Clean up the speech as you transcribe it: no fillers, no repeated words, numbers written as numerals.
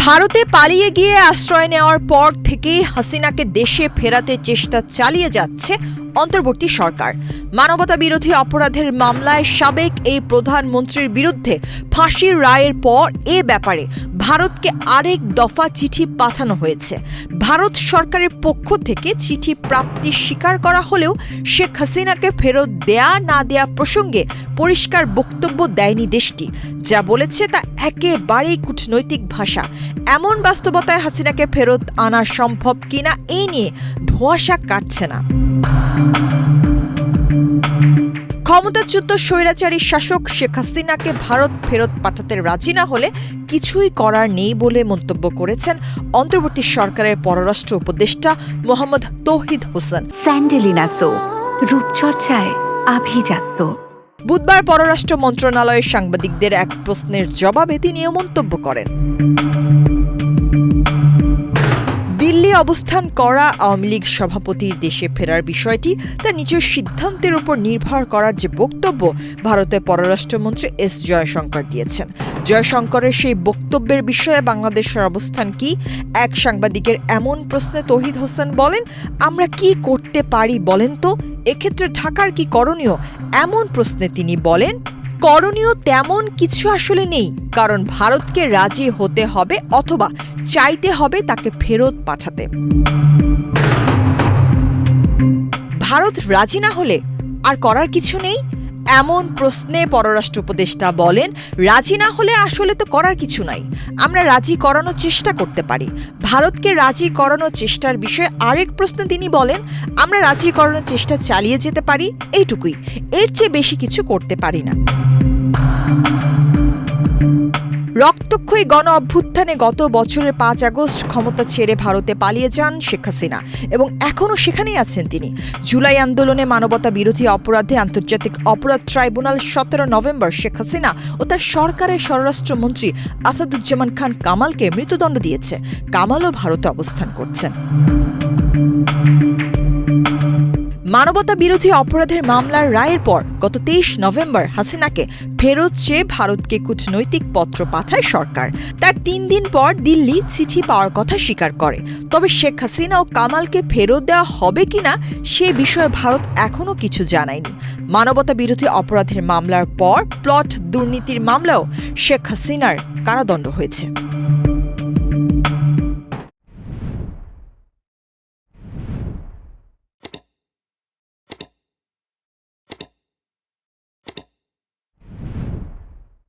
ভারতে পালিয়ে গিয়ে আশ্রয় নেওয়ার পর থেকেই হাসিনাকে দেশে ফেরাতে চেষ্টা চালিয়ে যাচ্ছে অন্তর্বর্তী সরকার। মানবতা বিরোধী অপরাধের মামলায় সাবেক এই প্রধানমন্ত্রীর বিরুদ্ধে ফাঁসির রায়ের পর এ ব্যাপারে ভারতকে আরেক দফা চিঠি পাঠানো হয়েছে। ভারত সরকারের পক্ষ থেকে চিঠি প্রাপ্তি স্বীকার করা হলেও শেখ হাসিনাকে ফেরত দেয়া না দেয়া প্রসঙ্গে পরিষ্কার বক্তব্য দেয়নি দেশটি। যা বলেছে তা একেবারেই কূটনৈতিক ভাষা। এমন বাস্তবতায় হাসিনাকে ফেরত আনা সম্ভব কিনা এই নিয়ে ধোঁয়াশা কাটছে না। ক্ষমতাচ্যুত স্বৈরাচারী শাসক শেখ হাসিনাকে ভারত ফেরত পাঠাতে রাজি না হলে কিছুই করার নেই বলে মন্তব্য করেছেন অন্তর্বর্তী সরকারের পররাষ্ট্র উপদেষ্টা মোহাম্মদ তৌহিদ হোসেন। স্যান্ডেলিনা সো, রূপচর্চায় আভিজাত্য। বুধবার পররাষ্ট্র মন্ত্রণালয়ের সাংবাদিকদের এক প্রশ্নের জবাবে তিনি মন্তব্য করেন, দিল্লি অবস্থান করা আওয়ামী লীগ সভাপতির দেশে ফেরার বিষয়টি তার নিজের সিদ্ধান্তের উপর নির্ভর করার যে বক্তব্য ভারতের পররাষ্ট্রমন্ত্রী এস জয়শঙ্কর দিয়েছেন। জয়শঙ্করের সেই বক্তব্যের বিষয়ে বাংলাদেশের অবস্থান কি? এক সাংবাদিকের এমন প্রশ্নে তৌহিদ হোসেন বলেন, আমরা কি করতে পারি বলেন তো, এক্ষেত্রে ঢাকার কি করণীয়? এমন প্রশ্নে তিনি বলেন, করণীয় তেমন কিছু আসলে নেই, কারণ ভারতকে রাজি হতে হবে অথবা চাইতে হবে তাকে ফেরত পাঠাতে। ভারত রাজি না হলে আর করার কিছু নেই। এমন প্রশ্নে পররাষ্ট্র উপদেষ্টা বলেন, রাজি না হলে আসলে তো করার কিছু নাই, আমরা রাজি করানোর চেষ্টা করতে পারি। ভারতকে রাজি করানোর চেষ্টার বিষয়ে আরেক প্রশ্নে তিনি বলেন, আমরা রাজি করানোর চেষ্টা চালিয়ে যেতে পারি, এইটুকুই, এর চেয়ে বেশি কিছু করতে পারি না। রক্তক্ষয়ী গণ অভ্যুত্থানে গত বছরের ৫ আগস্ট ক্ষমতা ছেড়ে ভারতে পালিয়ে যান শেখ হাসিনা এবং এখনও সেখানেই আছেন তিনি। জুলাই আন্দোলনে মানবতা বিরোধী অপরাধে আন্তর্জাতিক অপরাধ ট্রাইব্যুনাল ১৭ নভেম্বর শেখ হাসিনা ও তার সরকারের স্বরাষ্ট্রমন্ত্রী আসাদুজ্জামান খান কামালকে মৃত্যুদণ্ড দিয়েছে। কামালও ভারতে অবস্থান করছেন। মানবতা বিরোধী অপরাধের মামলার রায়ের পর গত ২৩ নভেম্বর হাসিনাকে ফেরত চেয়ে ভারতকে কূটনৈতিক পত্র পাঠায় সরকার। তার ৩ দিন পর দিল্লি চিঠি পাওয়ার কথা স্বীকার করে। তবে শেখ হাসিনা ও কামালকে ফেরত দেওয়া হবে কিনা সে বিষয়ে ভারত এখনও কিছু জানায়নি। মানবতা বিরোধী অপরাধের মামলার পর প্লট দুর্নীতির মামলাও শেখ হাসিনার কারাদণ্ড হয়েছে।